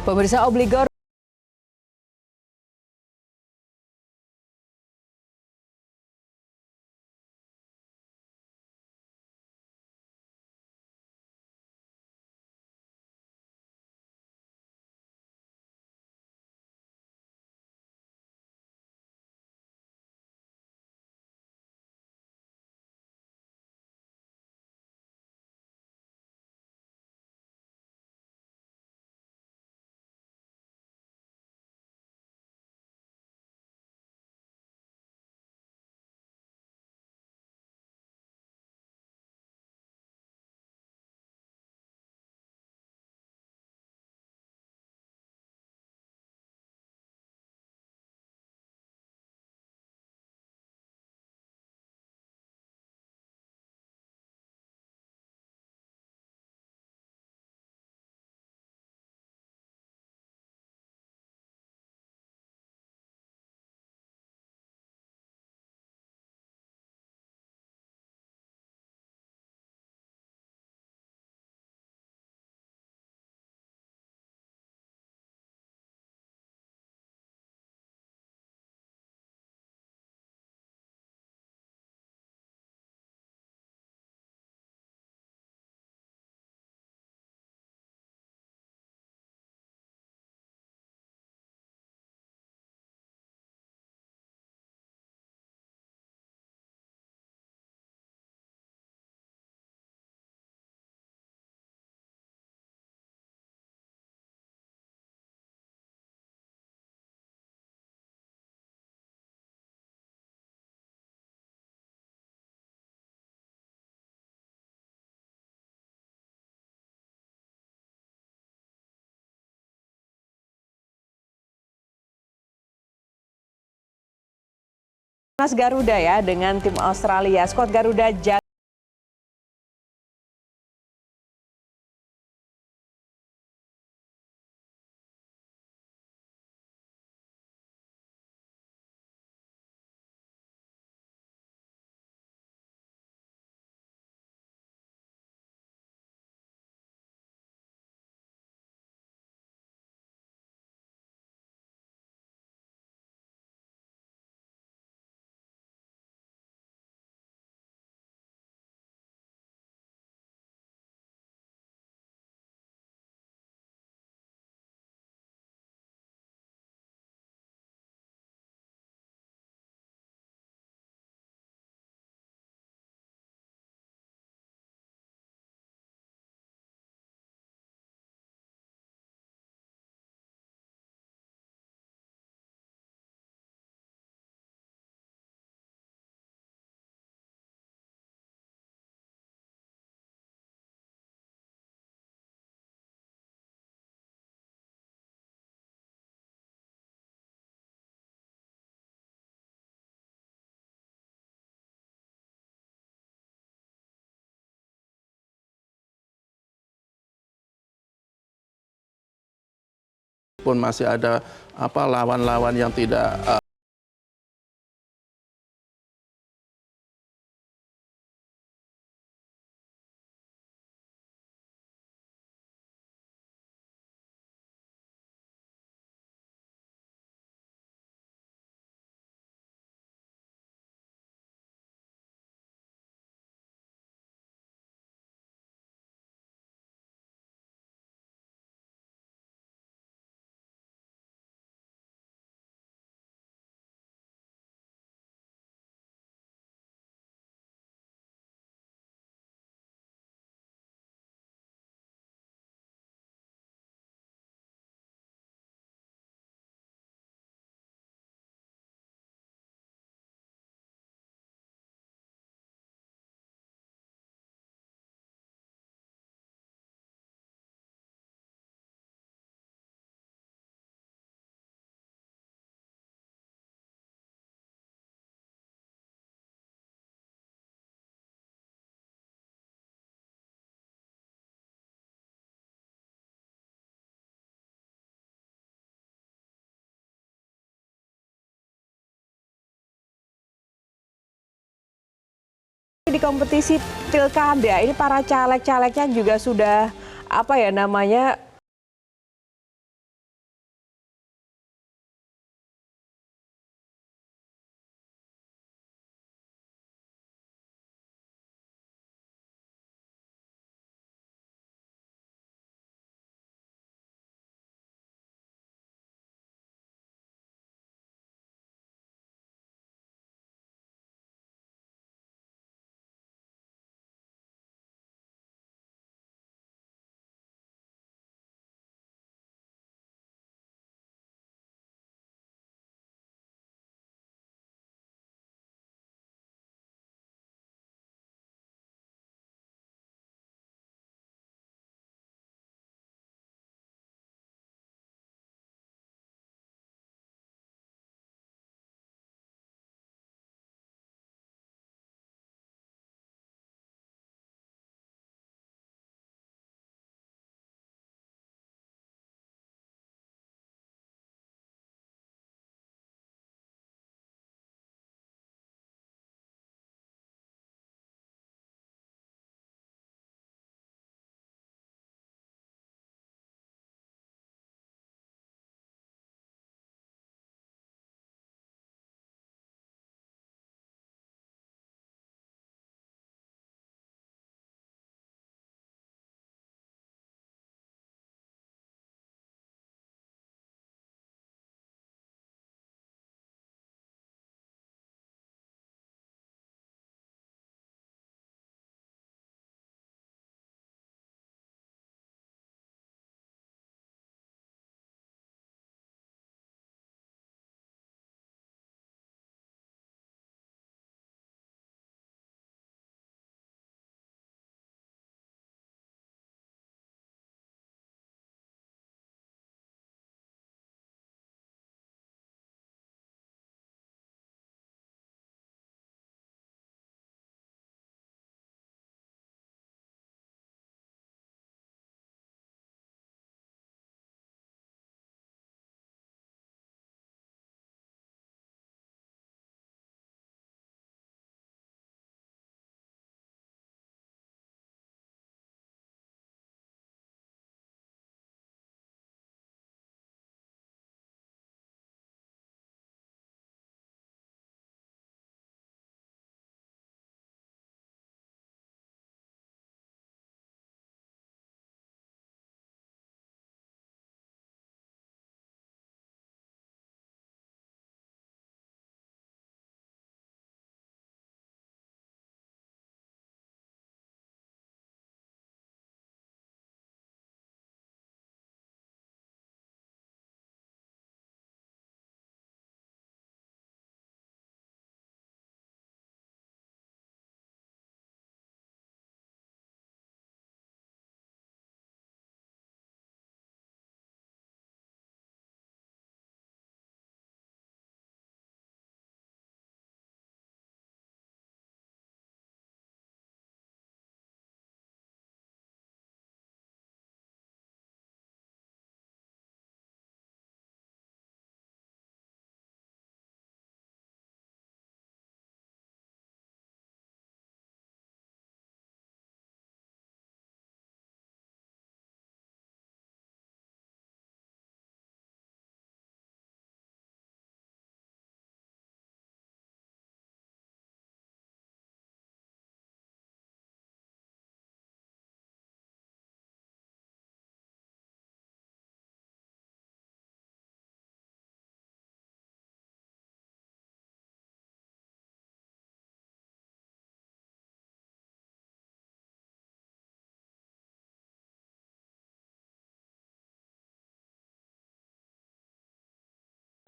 Pemirsa obligor Timnas Garuda ya dengan tim Australia. Skuad Garuda pun masih ada lawan-lawan yang tidak di kompetisi pilkada ini para caleg-calegnya juga sudah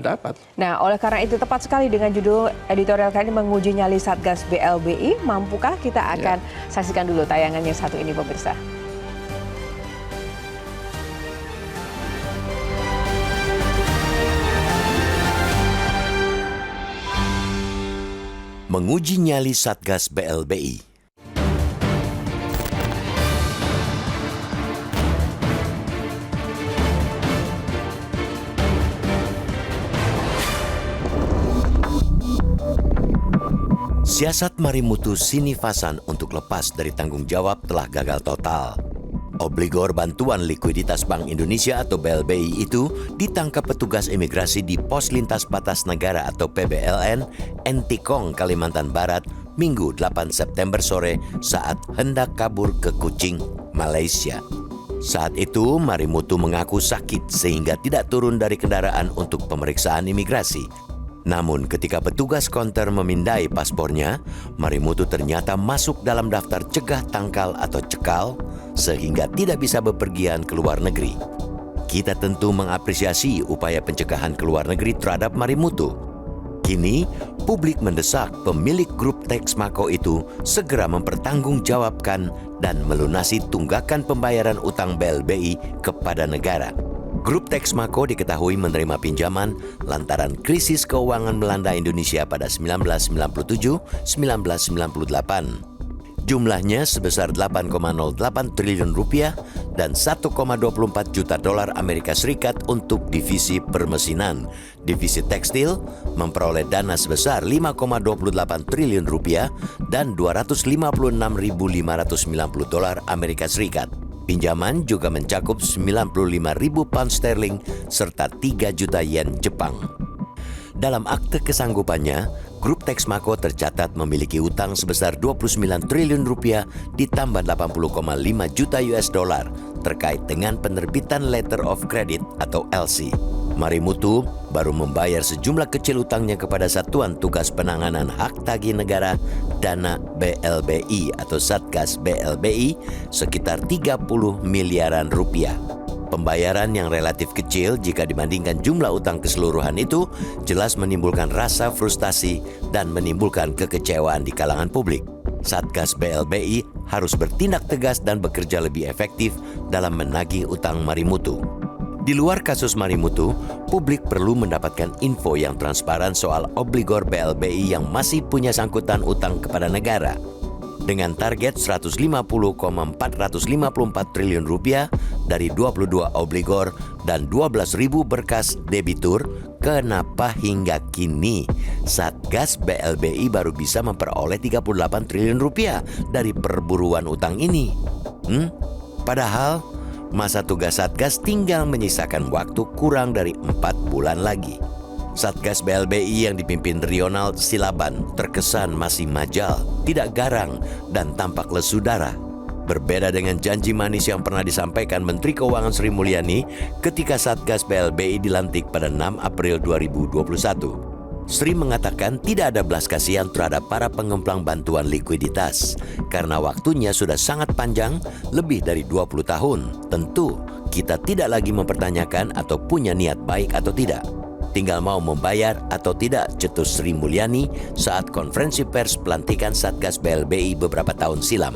dapat. Nah, oleh karena itu tepat sekali dengan judul editorial kali ini menguji nyali Satgas BLBI. Mampukah? Kita akan saksikan dulu tayangan yang satu ini, pemirsa. Menguji nyali Satgas BLBI. Siasat Marimutu Sinivasan untuk lepas dari tanggung jawab telah gagal total. Obligor Bantuan Likuiditas Bank Indonesia atau BLBI itu ditangkap petugas imigrasi di Pos Lintas Batas Negara atau PBLN, Entikong, Kalimantan Barat, Minggu 8 September sore saat hendak kabur ke Kuching, Malaysia. Saat itu, Marimutu mengaku sakit sehingga tidak turun dari kendaraan untuk pemeriksaan imigrasi. Namun ketika petugas konter memindai paspornya, Marimutu ternyata masuk dalam daftar cegah tangkal atau cekal sehingga tidak bisa bepergian ke luar negeri. Kita tentu mengapresiasi upaya pencegahan ke luar negeri terhadap Marimutu. Kini, publik mendesak pemilik grup Texmaco itu segera mempertanggungjawabkan dan melunasi tunggakan pembayaran utang BLBI kepada negara. Grup Texmaco diketahui menerima pinjaman lantaran krisis keuangan melanda Indonesia pada 1997-1998. Jumlahnya sebesar 8,08 triliun rupiah dan 1,24 juta dolar Amerika Serikat untuk divisi permesinan. Divisi tekstil memperoleh dana sebesar 5,28 triliun rupiah dan 256.590 dolar Amerika Serikat. Pinjaman juga mencakup 95.000 pound sterling serta 3 juta yen Jepang. Dalam akte kesanggupannya, Grup Texmaco tercatat memiliki utang sebesar 29 triliun rupiah ditambah 80,5 juta US dollar terkait dengan penerbitan Letter of Credit atau LC. Marimutu baru membayar sejumlah kecil utangnya kepada Satuan Tugas Penanganan Hak Tagih Negara Dana BLBI atau Satgas BLBI sekitar 30 miliaran rupiah. Pembayaran yang relatif kecil jika dibandingkan jumlah utang keseluruhan itu jelas menimbulkan rasa frustasi dan menimbulkan kekecewaan di kalangan publik. Satgas BLBI harus bertindak tegas dan bekerja lebih efektif dalam menagih utang Marimutu. Di luar kasus Marimutu, publik perlu mendapatkan info yang transparan soal obligor BLBI yang masih punya sangkutan utang kepada negara. Dengan target 150,454 triliun rupiah dari 22 obligor dan 12.000 berkas debitur, kenapa hingga kini Satgas BLBI baru bisa memperoleh 38 triliun rupiah dari perburuan utang ini? Padahal masa tugas Satgas tinggal menyisakan waktu kurang dari 4 bulan lagi. Satgas BLBI yang dipimpin Ronald Silaban terkesan masih majal, tidak garang, dan tampak lesu darah. Berbeda dengan janji manis yang pernah disampaikan Menteri Keuangan Sri Mulyani ketika Satgas BLBI dilantik pada 6 April 2021. Sri mengatakan tidak ada belas kasihan terhadap para pengemplang bantuan likuiditas karena waktunya sudah sangat panjang, lebih dari 20 tahun. Tentu, kita tidak lagi mempertanyakan atau punya niat baik atau tidak. Tinggal mau membayar atau tidak, cetus Sri Mulyani saat konferensi pers pelantikan Satgas BLBI beberapa tahun silam.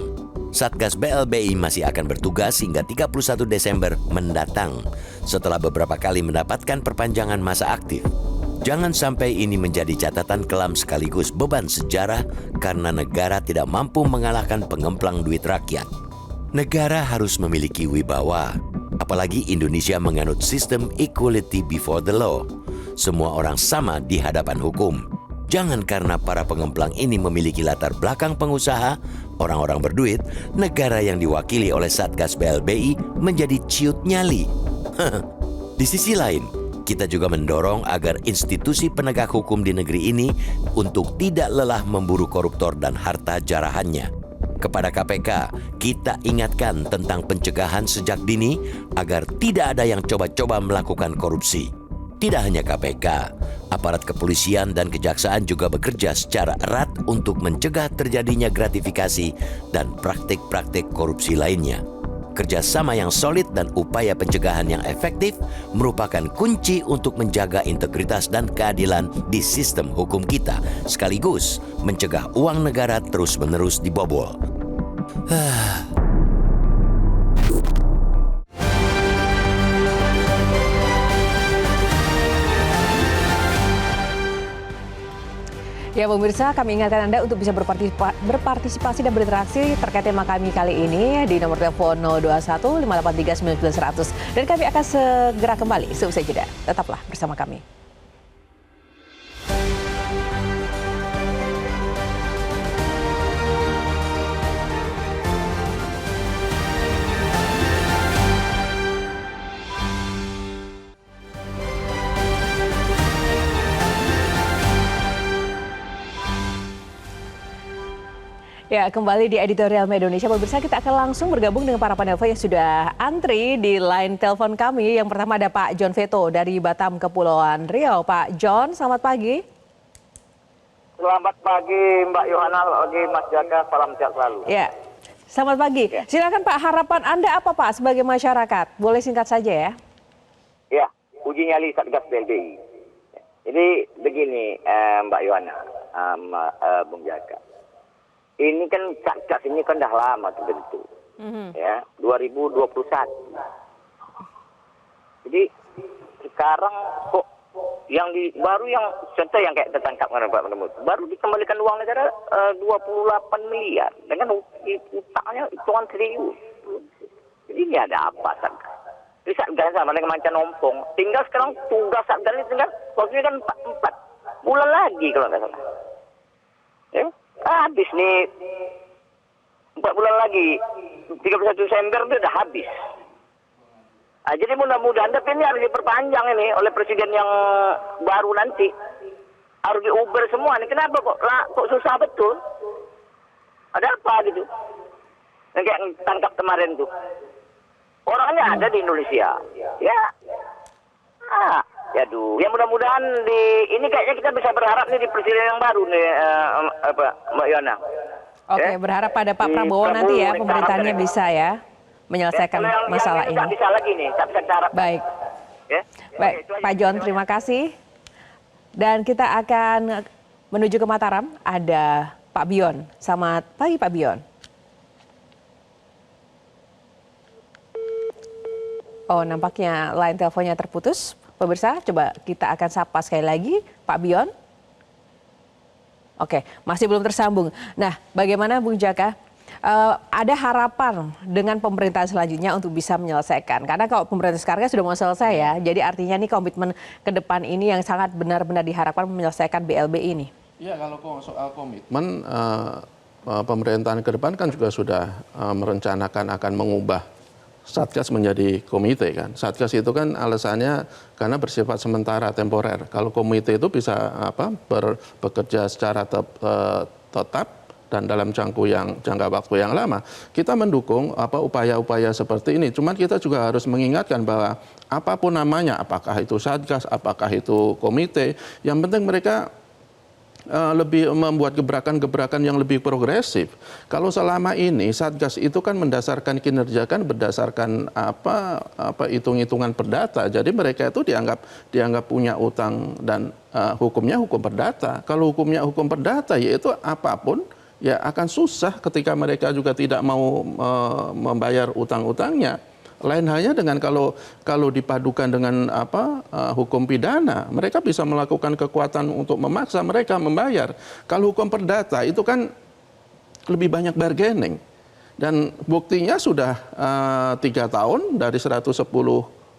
Satgas BLBI masih akan bertugas hingga 31 Desember mendatang setelah beberapa kali mendapatkan perpanjangan masa aktif. Jangan sampai ini menjadi catatan kelam sekaligus beban sejarah karena negara tidak mampu mengalahkan pengemplang duit rakyat. Negara harus memiliki wibawa, apalagi Indonesia menganut sistem equality before the law. Semua orang sama di hadapan hukum. Jangan karena para pengemplang ini memiliki latar belakang pengusaha, orang-orang berduit, negara yang diwakili oleh Satgas BLBI menjadi ciut nyali. Di sisi lain, kita juga mendorong agar institusi penegak hukum di negeri ini untuk tidak lelah memburu koruptor dan harta jarahannya. Kepada KPK, kita ingatkan tentang pencegahan sejak dini agar tidak ada yang coba-coba melakukan korupsi. Tidak hanya KPK, aparat kepolisian dan kejaksaan juga bekerja secara erat untuk mencegah terjadinya gratifikasi dan praktik-praktik korupsi lainnya. Kerjasama yang solid dan upaya pencegahan yang efektif merupakan kunci untuk menjaga integritas dan keadilan di sistem hukum kita, sekaligus mencegah uang negara terus-menerus dibobol. Ya pemirsa, kami ingatkan Anda untuk bisa berpartisipasi dan berinteraksi terkait tema kami kali ini di nomor telepon 021 583 9900. Dan kami akan segera kembali seusai jeda. Tetaplah bersama kami. Ya, kembali di Editorial Media Indonesia. Pemirsa, kita akan langsung bergabung dengan para penelpon yang sudah antri di line telepon kami. Yang pertama ada Pak John Veto dari Batam, Kepulauan Riau. Pak John, selamat pagi. Selamat pagi Mbak Yohana, pagi Mas Jaka, salam sehat selalu. Ya, selamat pagi. Ya. Silakan Pak, harapan Anda apa Pak sebagai masyarakat? Boleh singkat saja ya. Ya, uji nyali Satgas BLBI. Jadi begini Mbak Yohana, Bung Jaka. Ini kan Satgas ini kan dah lama terbentuk, ya 2021. Jadi sekarang kok yang baru yang contoh yang kayak tertangkap kemarin Pak Menemu, baru dikembalikan uang negara 28 miliar dengan utangnya hitungan triliun. Jadi ini ada apa Satgas? Jadi Satgas sama dengan macan ompong. Tinggal sekarang tugas Satgas ini tinggal waktunya kan 4 bulan lagi kalau nggak salah. Ya. Habis nih 4 bulan lagi 31 Desember itu udah habis. Jadi mudah-mudahan tapi ini harus diperpanjang ini oleh presiden yang baru nanti. Harus diuber semua nih. Kenapa kok susah betul? Ada apa gitu? Yang kayak tangkap kemarin tuh. Orangnya ada di Indonesia. Ya. Aduh, ya mudah-mudahan ini kayaknya kita bisa berharap nih di presiden yang baru nih, Mbak Yana. Oke, berharap pada Pak Prabowo nanti ya pemerintahannya bisa ya menyelesaikan masalah ini. Tak bisa lagi nih, tak bisa cara. Baik. Ya? Baik, Pak John, terima kasih. Dan kita akan menuju ke Mataram, ada Pak Bion. Selamat pagi Pak Bion. Oh, nampaknya line teleponnya terputus. Pemirsa, coba kita akan sapa sekali lagi Pak Bion. Oke, masih belum tersambung. Nah, bagaimana Bung Jaka? Ada harapan dengan pemerintahan selanjutnya untuk bisa menyelesaikan. Karena kalau pemerintah sekarang sudah mau selesai ya, jadi artinya nih komitmen ke depan ini yang sangat benar-benar diharapkan menyelesaikan BLBI ini. Ya, kalau soal komitmen, pemerintahan ke depan kan juga sudah merencanakan akan mengubah Satgas menjadi komite kan. Satgas itu kan alasannya karena bersifat sementara, temporer. Kalau komite itu bisa bekerja secara tetap dan dalam jangka waktu yang lama. Kita mendukung upaya-upaya seperti ini. Cuman kita juga harus mengingatkan bahwa apapun namanya, apakah itu Satgas, apakah itu komite, yang penting mereka lebih membuat gebrakan-gebrakan yang lebih progresif. Kalau selama ini Satgas itu kan mendasarkan kinerja kan berdasarkan hitung-hitungan perdata. Jadi mereka itu dianggap punya utang dan hukumnya hukum perdata. Kalau hukumnya hukum perdata yaitu apapun ya akan susah ketika mereka juga tidak mau membayar utang-utangnya. Lain halnya dengan kalau dipadukan dengan hukum pidana, mereka bisa melakukan kekuatan untuk memaksa mereka membayar. Kalau hukum perdata itu kan lebih banyak bargaining. Dan buktinya sudah 3 tahun dari 110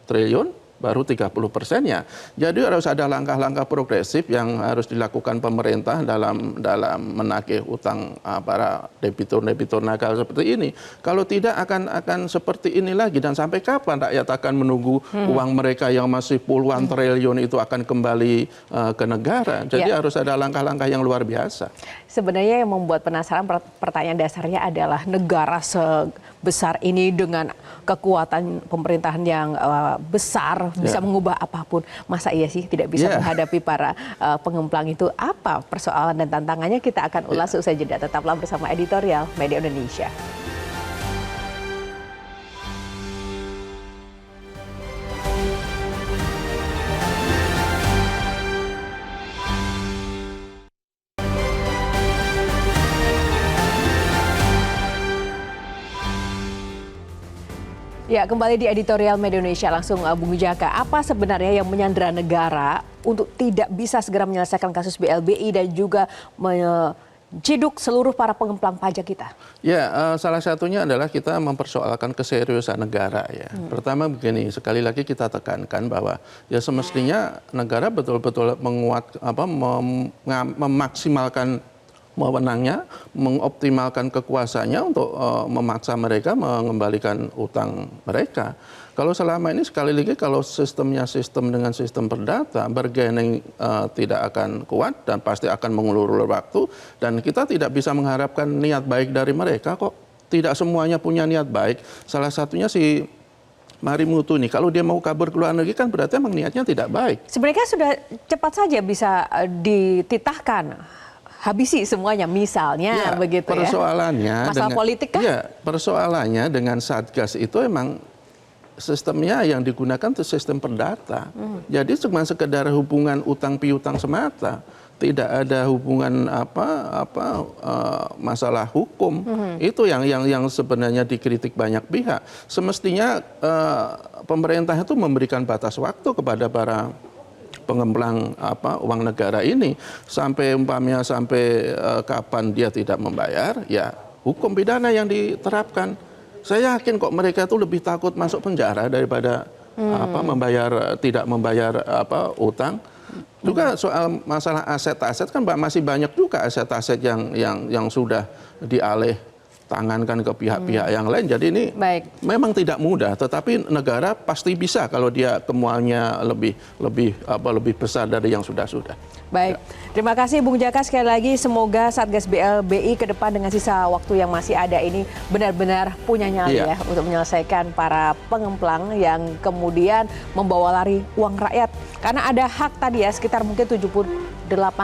triliun baru 30%-nya. Jadi harus ada langkah-langkah progresif yang harus dilakukan pemerintah dalam menagih utang para debitur-debitur nakal seperti ini. Kalau tidak akan seperti ini lagi dan sampai kapan rakyat akan menunggu uang mereka yang masih puluhan triliun itu akan kembali ke negara. Jadi harus ada langkah-langkah yang luar biasa. Sebenarnya yang membuat penasaran pertanyaan dasarnya adalah negara sebesar ini dengan kekuatan pemerintahan yang besar bisa mengubah apapun. Masa iya sih tidak bisa menghadapi para pengemplang itu? Apa persoalan dan tantangannya? Kita akan ulas usai jeda. Tetaplah bersama Editorial Media Indonesia. Ya, kembali di editorial Media Indonesia langsung Bung Jaka. Apa sebenarnya yang menyandera negara untuk tidak bisa segera menyelesaikan kasus BLBI dan juga menciduk seluruh para pengemplang pajak kita? Ya, salah satunya adalah kita mempersoalkan keseriusan negara ya. Pertama begini, sekali lagi kita tekankan bahwa ya semestinya negara betul-betul memaksimalkan wewenangnya, mengoptimalkan kekuasaannya untuk memaksa mereka mengembalikan utang mereka. Kalau selama ini sekali lagi kalau sistemnya sistem dengan sistem perdata, bargaining tidak akan kuat dan pasti akan mengulur-ulur waktu, dan kita tidak bisa mengharapkan niat baik dari mereka kok. Tidak semuanya punya niat baik. Salah satunya si Marimutu nih, kalau dia mau kabur ke luar negeri kan berarti emang niatnya tidak baik. Sebenarnya sudah cepat saja bisa dititahkan. Habisi semuanya misalnya Ya, begitu persoalannya ya. Masalah politik kan? Ya, persoalannya dengan Satgas itu emang sistemnya yang digunakan itu sistem perdata. Jadi cuma sekedar hubungan utang piutang semata. Tidak ada hubungan masalah hukum. Itu yang sebenarnya dikritik banyak pihak. Semestinya pemerintah itu memberikan batas waktu kepada para pengemplang uang negara ini sampai kapan dia tidak membayar, ya hukum pidana yang diterapkan. Saya yakin kok mereka itu lebih takut masuk penjara daripada tidak membayar utang. Juga soal masalah aset-aset kan masih banyak juga aset-aset yang sudah dialih tangankan ke pihak-pihak yang lain. Jadi ini memang tidak mudah, tetapi negara pasti bisa kalau dia kemauannya lebih besar dari yang sudah-sudah. Baik, terima kasih Bung Jaka sekali lagi. Semoga Satgas BLBI ke depan dengan sisa waktu yang masih ada ini benar-benar punya nyali ya untuk menyelesaikan para pengemplang yang kemudian membawa lari uang rakyat. Karena ada hak tadi ya sekitar mungkin 78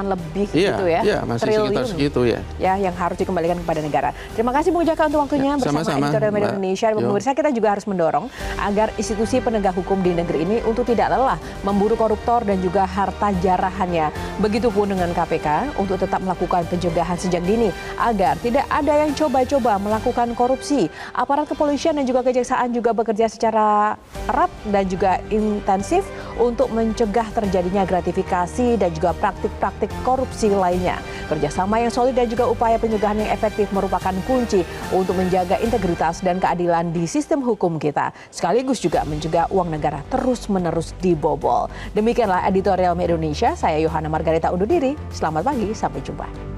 lebih gitu ya. Iya, masih sekitar segitu ya. Ya, yang harus dikembalikan kepada negara. Terima kasih Bung Jaka untuk waktunya bersama editorial Media Indonesia. Pemirsa, kita juga harus mendorong agar institusi penegak hukum di negeri ini untuk tidak lelah memburu koruptor dan juga harta jarahannya. Begitupun dengan KPK untuk tetap melakukan pencegahan sejak dini agar tidak ada yang coba-coba melakukan korupsi. Aparat kepolisian dan juga kejaksaan juga bekerja secara erat dan juga intensif untuk mencegah terjadinya gratifikasi dan juga praktik-praktik korupsi lainnya. Kerjasama yang solid dan juga upaya pencegahan yang efektif merupakan kunci untuk menjaga integritas dan keadilan di sistem hukum kita. Sekaligus juga mencegah uang negara terus-menerus dibobol. Demikianlah editorial Media Indonesia. Saya Yohana Margarita undur diri. Selamat pagi, sampai jumpa.